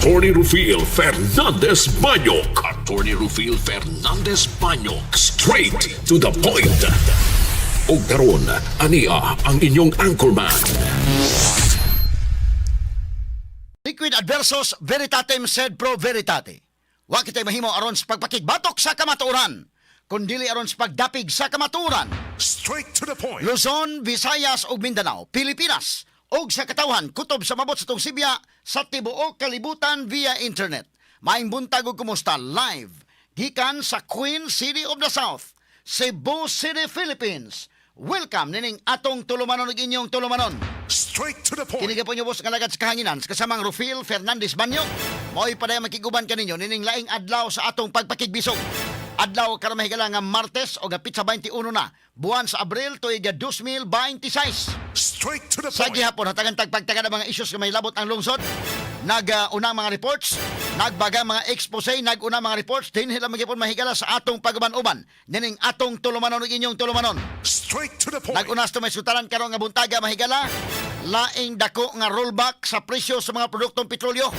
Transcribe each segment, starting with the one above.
Attorney Rufil Fernandez Banyok. Attorney Rufil Fernandez Banyok. Straight to the point. O karon, ania ang inyong anchorman. Liquid adversus veritatem sed pro veritate. Wa kitay mahimo aron sa pagpakigbatok sa kamatuoran, kundili aron sa pagdapig sa kamatuoran. Straight to the point. Luzon, Visayas ug Mindanao, Pilipinas ug sa katawhan kutob sa mabot sa tong Sibya sa tibuok kalibutan via internet. Maayong buntag ug kumusta live gikan sa Queen City of the South, Cebu City, Philippines. Welcome nining atong tulumanon ug inyong tulumanon. Straight to the point. Kini po niyo boss kalagad sa kahanginan sa kasamang Rufil Fernandez Banyok. Mao'y paday makiguban kaninyo nining laing adlaw sa atong pagpakigbisog. Adlaw karon mahigala nga Martes o gapit sa 21 na buwan sa Abril tuig 2026. Straight to the Sa point. gihapon hatagan tagpagtagan ang mga issues nga may labot ang lungsod. Nag-una mga reports, nagbaga mga expose, nag-una mga reports, din hila magipon mahigala sa atong pagban-uban. Nining atong tulumanon ug inyong tulumanon. Straight to the point. Nag-unas to may sutaran karon nga buntaga mahigala, laing dako nga rollback sa presyo sa mga produktong petrolyo.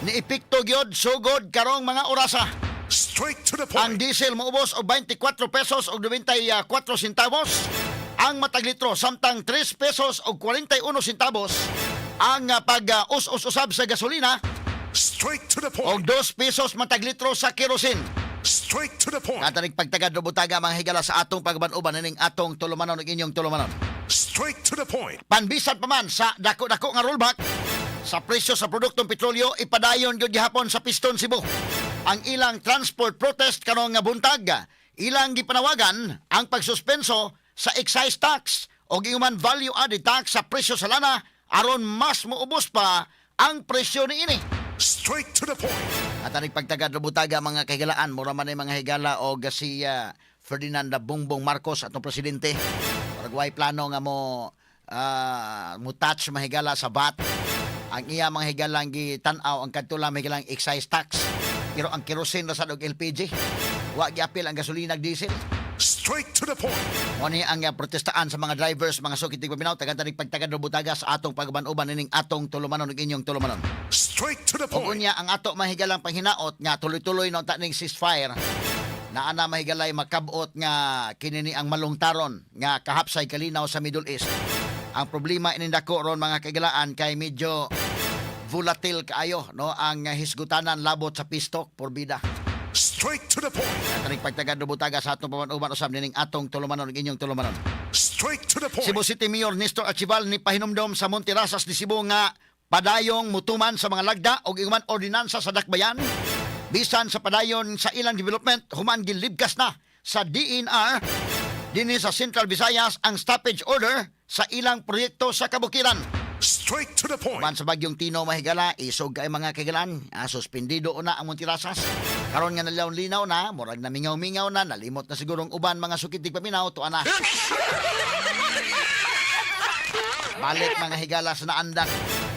Niipikto gyud sugod karong mga orasa. Straight to the Ang point. diesel moubos og 24 pesos og 94 centavos. Ang mataglitro samtang 3 pesos og 41 centavos. Ang pag-us-usab sa gasolina Straight to the og point. 2 pesos mataglitro sa kerosene. Straight to the point. Katanig pagtagad do butaga mga higala sa atong pagban-uban ning atong tulumanon ug inyong tulumanon. Straight to the point. Panbisan pa man sa dako-dako nga rollback sa presyo sa produktong petrolyo ipadayon gyud gihapon sa Piston Cebu. Ang ilang transport protest karong nga buntag, ilang gipanawagan ang pagsuspenso sa excise tax o gihuman value added tax sa presyo sa lana aron mas moubos pa ang presyo niini. Straight to the point. At ang pagtagad butaga mga kahigalaan, mura man ay mga higala o si Ferdinand Bongbong Marcos atong presidente. Parag way plano nga mo touch mahigala sa VAT. Ang iya mga higalang gitan-aw ang kadto lang higalang excise tax. Pero ang kerosene ra sad og LPG, wa giapil ang gasolina ug diesel. Straight to the point. Mo ni ang protestaan sa mga drivers, mga sukitig paminaw, tagan-tanig pagtagad butaga sa atong pagban-uban ning atong tulumanon ug inyong tulumanon. Straight to the O point. unya ang ato mahigalang panghinaot nga tuloy-tuloy no ta ning ceasefire na ana mahigalay makabot nga kinini ang malungtaron nga kahapsay kalinaw sa Middle East. Ang problema inindako ron mga kaigalaan kay medyo volatile kaayo no ang hisgutanan labot sa pistok porbida. Straight to the point. At ang pagtagad butaga sa atong pamanuban usab ning atong tulumanon ug inyong tulumanon. Straight to the point. Cebu City Mayor Nestor Archival ni pahinumdom sa Monterasas di Cebu nga padayong mutuman sa mga lagda o iguman ordinansa sa dakbayan bisan sa padayon sa ilang development human gilibkas na sa DNR dinhi sa Central Visayas ang stoppage order sa ilang proyekto sa kabukiran. Straight to the point. Man sa bagyong Tino mahigala isog kay mga kaigalan suspendido na ang Monterasas karon nga nalaw-linaw na murag na mingaw-mingaw na nalimot na sigurong uban mga sukitig paminaw tuwa na. Balik mga higala sa naandak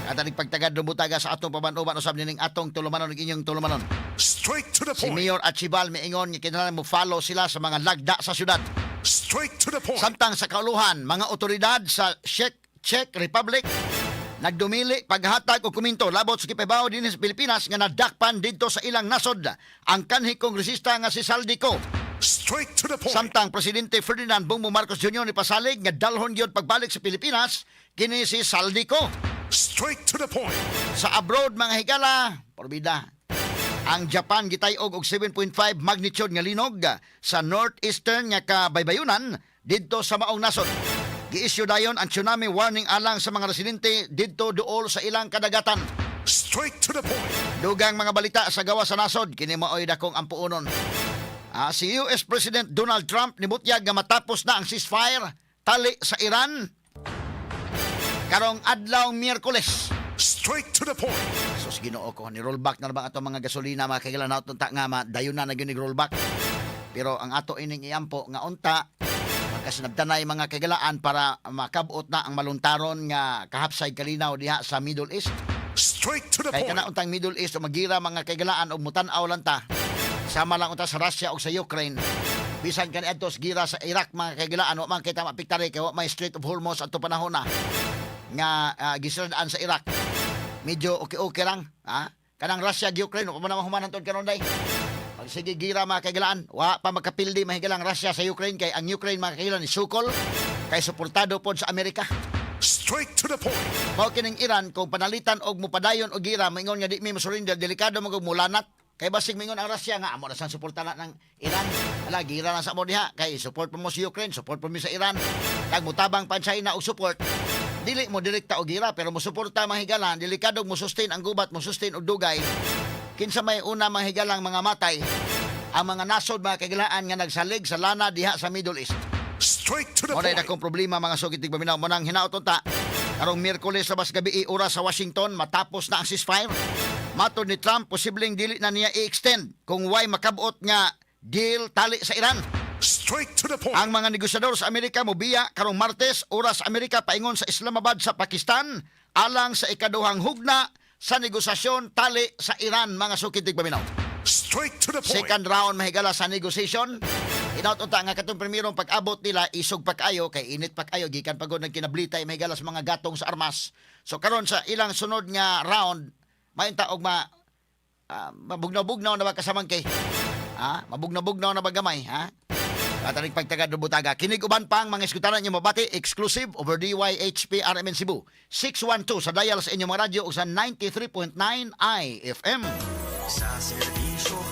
at ang pagtagad butaga sa atong paban-uban usab ning atong tulumanon ug inyong tulumanon. Straight to the Si point. Mayor Archival miingon nga kinahanglan mo follow sila sa mga lagda sa syudad. Straight to the point. Samtang sa kauluhan, mga otoridad sa Czech Republic nagdumili paghatag og komento labot sa kipabaw dinhi sa Pilipinas nga nadakpan didto sa ilang nasod ang kanhi kongresista nga si Saldico. Straight to the point. Samtang Presidente Ferdinand Bongbong Marcos Jr. ni pasalig nga dalhon gyud pagbalik sa Pilipinas kini si Saldico. Straight to the point. Sa abroad mga higala, porbida. Ang Japan gitayog og 7.5 magnitude nga linog sa northeastern nga kabaybayunan didto sa maong nasod. Gi-issue dayon ang tsunami warning alang sa mga residente didto duol sa ilang kadagatan. Straight to the point. Dugang mga balita sa gawa sa nasod kini maoy dakong ampuonon. Si US President Donald Trump nibutyag nga matapos na ang ceasefire tali sa Iran karong adlaw Miyerkules. Straight to the point. Sus Ginoo ko ni rollback na ba ato mga gasolina mga kailan na unta nga dayon na gyud ni rollback. Pero ang ato ining iampo nga unta magkasinabtanay mga kagalaan para makabot na ang maluntaron nga kahapsay kalinaw diha sa Middle East. Straight to the Kay point. kana untang Middle East o magira mga kagalaan og mutan-aw lang ta. Sama lang unta sa Russia o sa Ukraine. Bisan kani adto sa gira sa Iraq mga kagalaan wa man kita mapiktari kay wa may Strait of Hormuz adto panahon na nga gisradaan sa Iraq. Medyo okay lang, ha? kanang Russia Ukraine o pa man humanan tod karon day. Pag sige gira mga kaigalaan, wa pa magkapildi mahigalang Russia sa Ukraine kay ang Ukraine mga kaigalaan ni sukol kay suportado pod sa Amerika. Straight to the point. Mao kining Iran kung panalitan og mupadayon og gira moingon nga di mi mosurrender delikado mo mulanat kay basig mingon ang Russia nga amo na sang suporta na ng Iran. Ala gira na sa mo diha kay support pa mo sa Ukraine, support pa mi sa Iran. Kag mutabang pa China og support. Dili mo direkta og gira pero mo suporta mahigalan delikado mo sustain ang gubat, mo sustain og dugay. Kinsa may una mahigalang mga matay ang mga nasod mga kagilaan nga nagsalig sa lana diha sa Middle East. Straight to the Mo point. na akong problema mga sugid tigbaminaw mo nang hinaoton ta. Karong Miyerkules sa gabi oras sa Washington matapos na ang ceasefire. Matod ni Trump posibleng dili na niya i-extend kung why makabot nga deal tali sa Iran. Straight to the point. Ang mga negosyador sa Amerika mobiya karong Martes oras sa Amerika paingon sa Islamabad sa Pakistan alang sa ikaduhang hugna sa negosasyon tali sa Iran mga sugid tigbaminaw. Straight to the point. Second round mahigala sa negosasyon. Inaut-unta nga katong primerong pag-abot nila isog pa kayo kay init pa kayo gikan pagod nagkinablitay mahigala sa mga gatong sa armas. So karon sa ilang sunod nga round mainta og mabugnaw-bugnaw na ba kasamang kay mabugnaw-bugnaw na ba gamay Katanig pagtagad do butaga. Kinig uban pang mga iskutanan niyo mabati exclusive over DYHP RMN Cebu 612 sa dial sa inyong mga radyo ug sa 93.9 IFM. Sa serbisyo